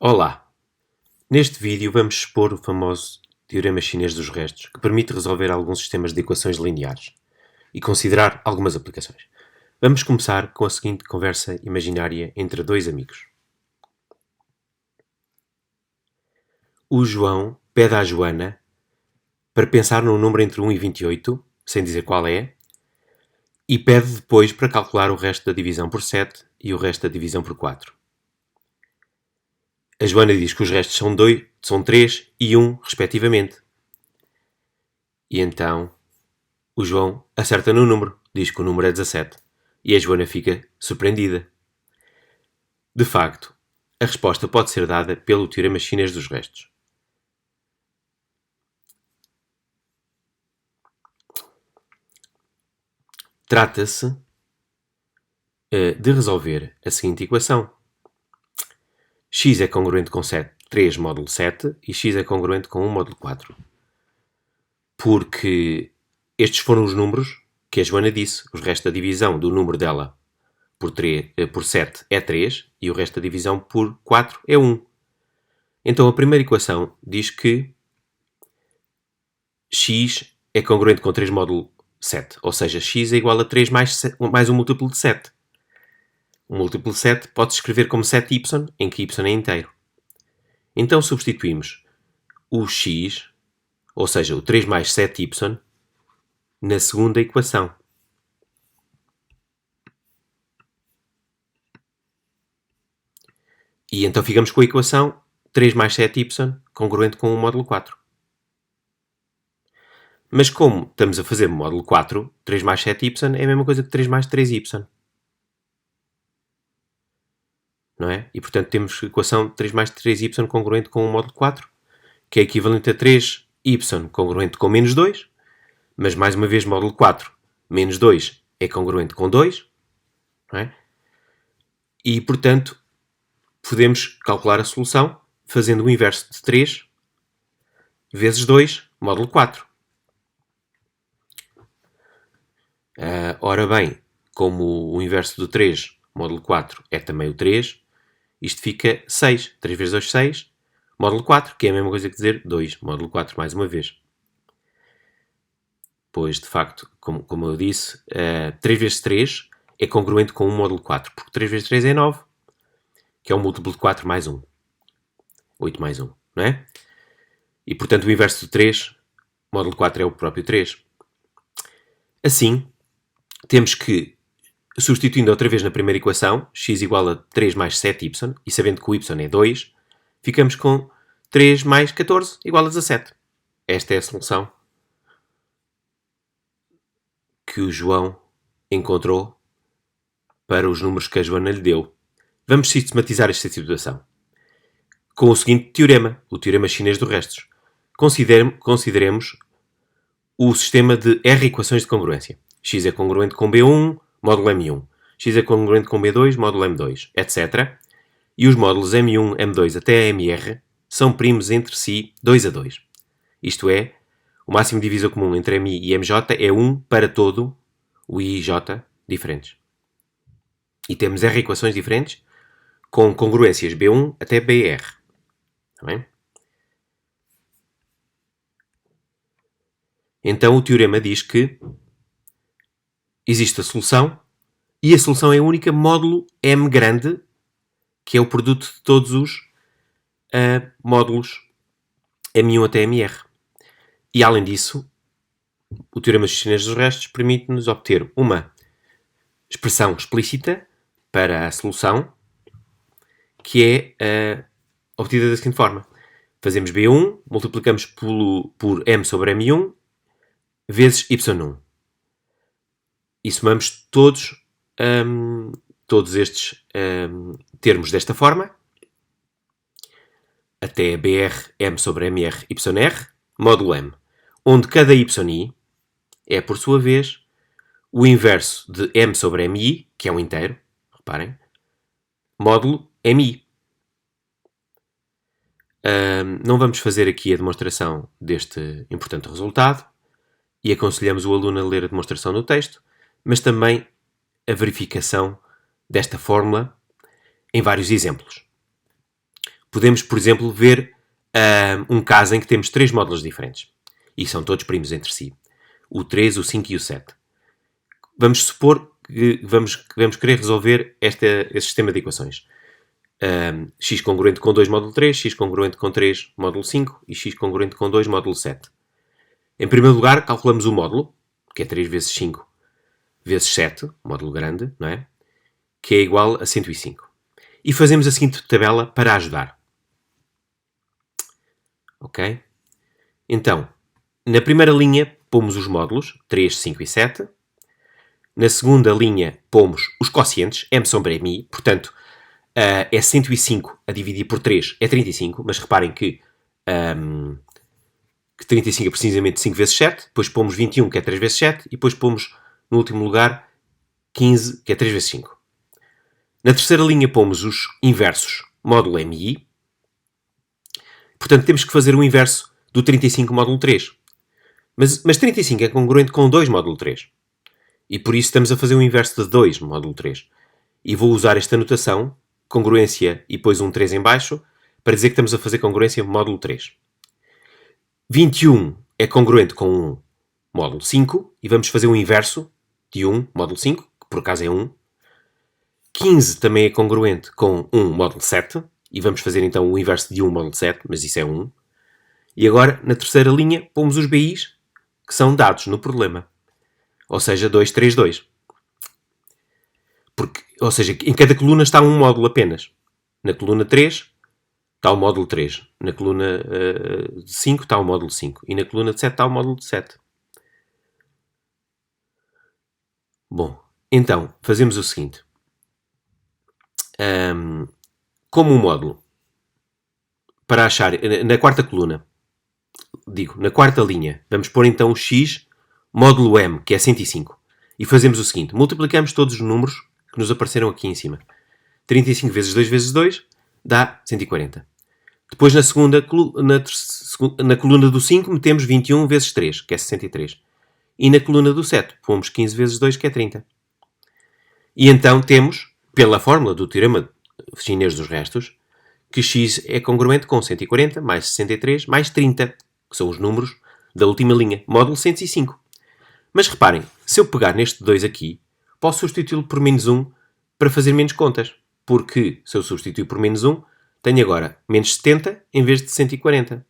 Olá! Neste vídeo vamos expor o famoso Teorema Chinês dos Restos, que permite resolver alguns sistemas de equações lineares e considerar algumas aplicações. Vamos começar com a seguinte conversa imaginária entre dois amigos. O João pede à Joana para pensar num número entre 1 e 28, sem dizer qual é, e pede depois para calcular o resto da divisão por 7 e o resto da divisão por 4. A Joana diz que os restos são 3 e 1, respectivamente. E então o João acerta no número, diz que o número é 17. E a Joana fica surpreendida. De facto, a resposta pode ser dada pelo Teorema Chinês dos Restos. Trata-se de resolver a seguinte equação. X é congruente com 3 módulo 7 e x é congruente com 1 módulo 4. Porque estes foram os números que a Joana disse. O resto da divisão do número dela por 7 é 3 e o resto da divisão por 4 é 1. Então a primeira equação diz que x é congruente com 3 módulo 7, ou seja, x é igual a 3 mais um múltiplo de 7. O múltiplo de 7 pode-se escrever como 7y, em que y é inteiro. Então substituímos o x, ou seja, o 3 mais 7y, na segunda equação. E então ficamos com a equação 3 mais 7y congruente com o módulo 4. Mas como estamos a fazer módulo 4, 3 mais 7y é a mesma coisa que 3 mais 3y. Não é? E portanto temos a equação 3 mais 3y congruente com o módulo 4, que é equivalente a 3y congruente com menos 2, mas mais uma vez módulo 4 menos 2 é congruente com 2, não é? E portanto podemos calcular a solução fazendo o inverso de 3 vezes 2 módulo 4. Ora bem, como o inverso do 3 módulo 4 é também o 3, isto fica 6. 3 vezes 2, 6. Módulo 4, que é a mesma coisa que dizer 2. Módulo 4 mais uma vez. Pois, de facto, como eu disse, 3 vezes 3 é congruente com 1 módulo 4, porque 3 vezes 3 é 9, que é um múltiplo de 4 mais 1. 8 mais 1, não é? E, portanto, o inverso do 3, módulo 4 é o próprio 3. Assim, temos que, substituindo outra vez na primeira equação, x igual a 3 mais 7y, e sabendo que o y é 2, ficamos com 3 mais 14 igual a 17. Esta é a solução que o João encontrou para os números que a Joana lhe deu. Vamos sistematizar esta situação com o seguinte teorema, o Teorema Chinês dos Restos. Consideremos o sistema de R equações de congruência. X é congruente com B1, módulo M1. X é congruente com B2, módulo M2, etc. E os módulos M1, M2 até MR são primos entre si 2 a 2. Isto é, o máximo divisor comum entre MI e MJ é 1 para todo o I e J diferentes. E temos R equações diferentes com congruências B1 até BR. Está bem? Então o teorema diz que existe a solução e a solução é única módulo M grande, que é o produto de todos os módulos M1 até MR. E além disso, o Teorema Chinês dos Restos permite-nos obter uma expressão explícita para a solução, que é obtida da seguinte forma. Fazemos B1, multiplicamos por M sobre M1, vezes Y1. E somamos todos estes termos desta forma, até BR, M sobre MR, YR, módulo M, onde cada YI é, por sua vez, o inverso de M sobre MI, que é um inteiro, reparem, módulo MI. Não vamos fazer aqui a demonstração deste importante resultado e aconselhamos o aluno a ler a demonstração no texto, mas também a verificação desta fórmula em vários exemplos. Podemos, por exemplo, ver um caso em que temos 3 módulos diferentes. E são todos primos entre si. O 3, o 5 e o 7. Vamos supor que vamos querer resolver este sistema de equações. X congruente com 2 módulo 3, x congruente com 3 módulo 5 e x congruente com 2 módulo 7. Em primeiro lugar, calculamos o módulo, que é 3 vezes 5 vezes 7, módulo grande, não é? Que é igual a 105. E fazemos a seguinte tabela para ajudar. Ok? Então, na primeira linha, pomos os módulos, 3, 5 e 7. Na segunda linha, pomos os quocientes, m sombra mi, portanto, é 105 a dividir por 3 é 35, mas reparem que 35 é precisamente 5 vezes 7, depois pomos 21, que é 3 vezes 7, e depois pomos, no último lugar, 15, que é 3 vezes 5. Na terceira linha pomos os inversos, módulo mi. Portanto, temos que fazer o inverso do 35 módulo 3. Mas 35 é congruente com 2 módulo 3. E por isso estamos a fazer o inverso de 2 módulo 3. E vou usar esta notação, congruência e depois um 3 em baixo, para dizer que estamos a fazer congruência módulo 3. 21 é congruente com 1 módulo 5. E vamos fazer o inverso de 1 módulo 5, que por acaso é 1. 15 também é congruente com 1 módulo 7. E vamos fazer então o inverso de 1 módulo 7, mas isso é 1. E agora, na terceira linha, pomos os BIs que são dados no problema. Ou seja, 2, 3, 2. Ou seja, em cada coluna está um módulo apenas. Na coluna 3 está o módulo 3. Na coluna 5 está o módulo 5. E na coluna 7 está o módulo 7. Bom, então, fazemos o seguinte. Como um módulo, para achar, na quarta coluna, na quarta linha, vamos pôr então o x módulo m, que é 105. E fazemos o seguinte, multiplicamos todos os números que nos apareceram aqui em cima. 35 vezes 2 vezes 2 dá 140. Depois na coluna do 5 metemos 21 vezes 3, que é 63. E na coluna do 7 pomos 15 vezes 2, que é 30. E então temos, pela fórmula do teorema chinês dos restos, que x é congruente com 140 mais 63 mais 30, que são os números da última linha, módulo 105. Mas reparem, se eu pegar neste 2 aqui, posso substituí-lo por menos 1 para fazer menos contas. Porque se eu substituir por menos 1, tenho agora menos 70 em vez de 140.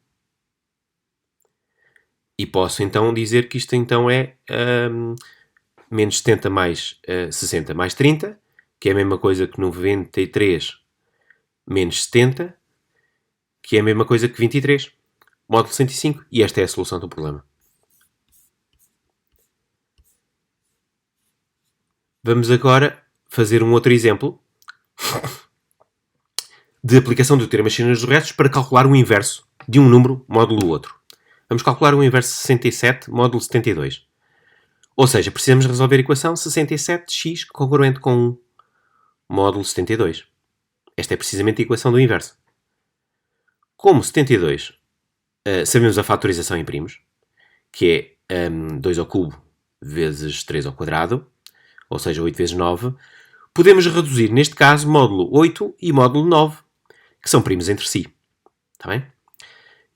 E posso então dizer que isto então é menos 70 mais 60 mais 30, que é a mesma coisa que 93 menos 70, que é a mesma coisa que 23, módulo 105. E esta é a solução do problema. Vamos agora fazer um outro exemplo de aplicação do teorema chinês dos restos para calcular o inverso de um número módulo outro. Vamos calcular o inverso de 67 módulo 72. Ou seja, precisamos resolver a equação 67x congruente com 1 módulo 72. Esta é precisamente a equação do inverso. Como 72 sabemos a fatorização em primos, que é 2 ao cubo vezes 3 ao quadrado, ou seja, 8 vezes 9, podemos reduzir, neste caso, módulo 8 e módulo 9, que são primos entre si. Está bem?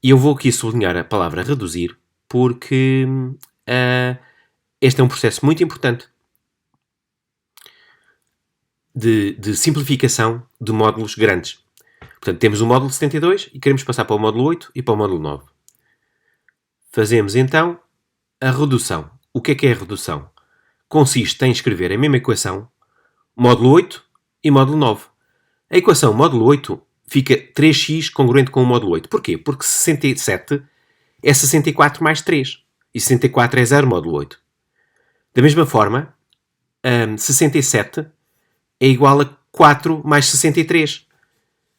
E eu vou aqui sublinhar a palavra reduzir, porque este é um processo muito importante de simplificação de módulos grandes. Portanto, temos o módulo 72 e queremos passar para o módulo 8 e para o módulo 9. Fazemos, então, a redução. O que é a redução? Consiste em escrever a mesma equação, módulo 8 e módulo 9. A equação módulo 8 fica 3x congruente com o módulo 8. Porquê? Porque 67 é 64 mais 3. E 64 é 0 módulo 8. Da mesma forma, 67 é igual a 4 mais 63.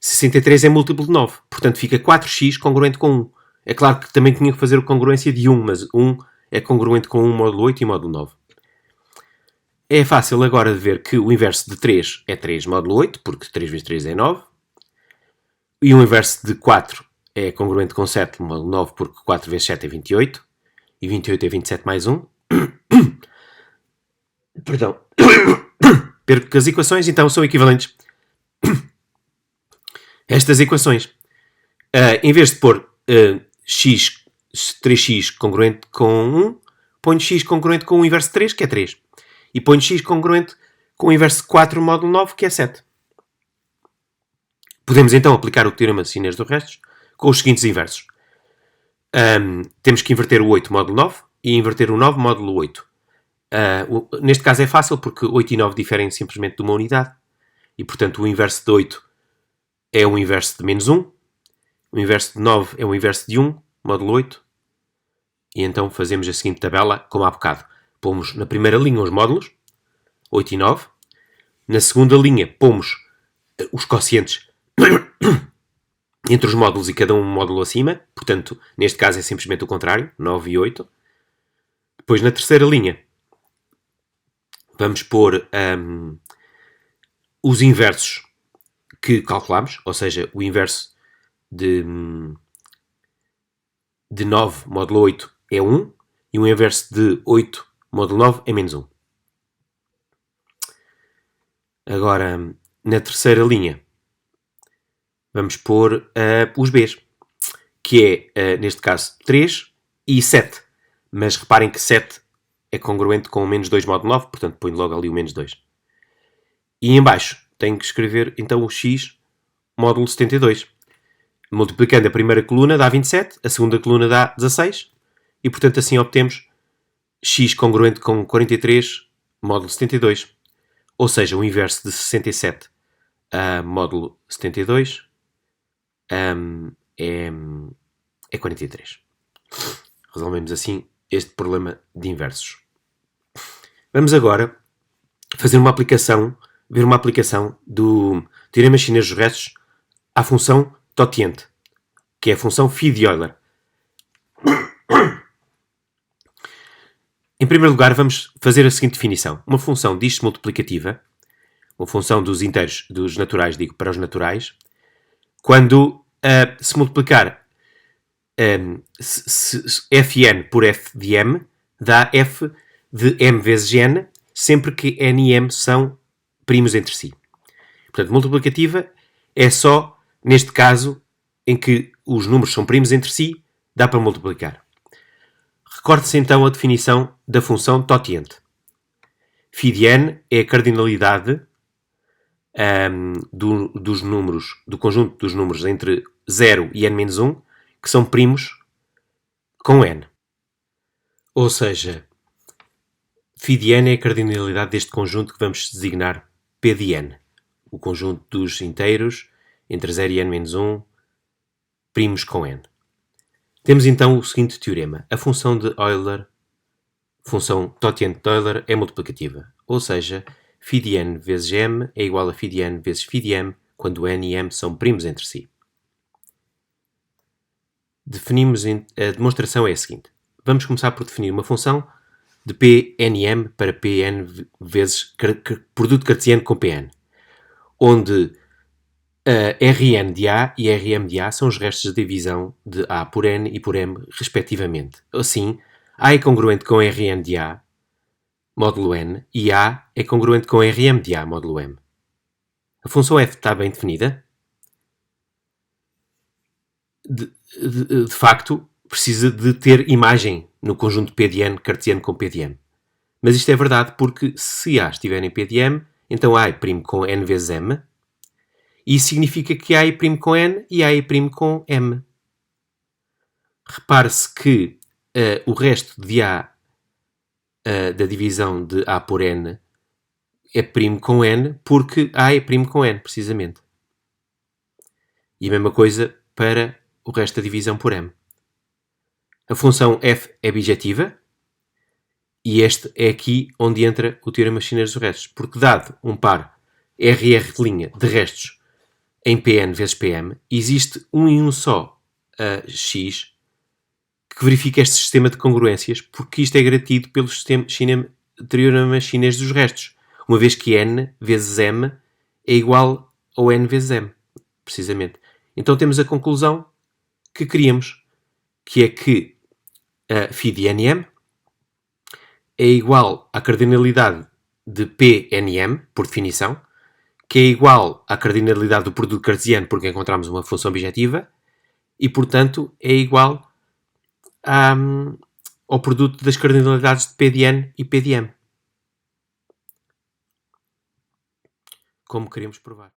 63 é múltiplo de 9. Portanto, fica 4x congruente com 1. É claro que também tinha que fazer a congruência de 1, mas 1 é congruente com 1 módulo 8 e módulo 9. É fácil agora de ver que o inverso de 3 é 3 módulo 8, porque 3 vezes 3 é 9. E o inverso de 4 é congruente com 7 módulo 9, porque 4 vezes 7 é 28. E 28 é 27 mais 1. Perdão. Perco que as equações, então, são equivalentes. Estas equações. Em vez de pôr x, 3x congruente com 1, ponho x congruente com o inverso de 3, que é 3. E ponho x congruente com o inverso de 4 módulo 9, que é 7. Podemos então aplicar o teorema de Sinês dos restos com os seguintes inversos. Temos que inverter o 8 módulo 9 e inverter o 9 módulo 8. Neste caso é fácil porque 8 e 9 diferem simplesmente de uma unidade. E portanto o inverso de 8 é o inverso de menos 1. O inverso de 9 é o inverso de 1, módulo 8. E então fazemos a seguinte tabela, como há bocado. Pomos na primeira linha os módulos, 8 e 9. Na segunda linha pomos os quocientes entre os módulos e cada um módulo acima. Portanto, neste caso é simplesmente o contrário, 9 e 8. Depois na terceira linha vamos pôr os inversos que calculamos, ou seja, o inverso de 9 módulo 8 é 1 e o inverso de 8 módulo 9 é menos 1. Agora, na terceira linha, vamos pôr os Bs, que é, neste caso, 3 e 7. Mas reparem que 7 é congruente com o menos 2 módulo 9, portanto ponho logo ali o menos 2. E em baixo tenho que escrever então o x módulo 72. Multiplicando a primeira coluna dá 27, a segunda coluna dá 16, e portanto assim obtemos x congruente com 43 módulo 72. Ou seja, o inverso de 67 módulo 72 é 43. Resolvemos assim este problema de inversos. Vamos agora fazer uma aplicação, ver uma aplicação do teorema chinês dos restos à função totiente, que é a função phi de Euler. Em primeiro lugar, vamos fazer a seguinte definição. Uma função disto multiplicativa, uma função dos inteiros, dos naturais, digo, para os naturais, quando se multiplicar fn por f de m, dá f de m vezes n, sempre que n e m são primos entre si. Portanto, multiplicativa é só neste caso em que os números são primos entre si, dá para multiplicar. Recorde-se então a definição da função totiente. Φ de n é a cardinalidade dos números, do conjunto dos números entre 0 e n-1, que são primos com n. Ou seja, Φ de n é a cardinalidade deste conjunto que vamos designar P de n. O conjunto dos inteiros entre 0 e n-1, primos com n. Temos então o seguinte teorema. A função de Euler, função totiente de Euler, é multiplicativa. Ou seja, Φ de n vezes m é igual a Φ de n vezes Φ de m, quando n e m são primos entre si. Definimos a demonstração é a seguinte. Vamos começar por definir uma função de Pn e m para Pn vezes produto cartesiano com Pn, onde Rn de A e Rm de A são os restos de divisão de A por n e por m, respectivamente. Assim, A é congruente com Rn de A, módulo n, e A é congruente com Rm de A, módulo m. A função f está bem definida? De facto, precisa de ter imagem no conjunto P de n cartesiano com P de m. Mas isto é verdade porque se A estiver em P de m, então A é primo com n vezes m, e isso significa que A é primo com n e A é primo com m. Repare-se que o resto de A da divisão de A por n é primo com n porque A é primo com n, precisamente. E a mesma coisa para o resto da divisão por m. A função f é bijetiva e este é aqui onde entra o teorema chinês dos restos, porque dado um par RR' de restos em Pn vezes Pm, existe um e um só x que verifica este sistema de congruências, porque isto é garantido pelo teorema chinês dos restos, uma vez que n vezes m é igual ao n vezes m, precisamente. Então temos a conclusão que queríamos, que é que Φ de nm é igual à cardinalidade de Pnm, por definição, que é igual à cardinalidade do produto cartesiano, porque encontramos uma função bijetiva, e, portanto, é igual ao produto das cardinalidades de PDN e PDM. Como queremos provar.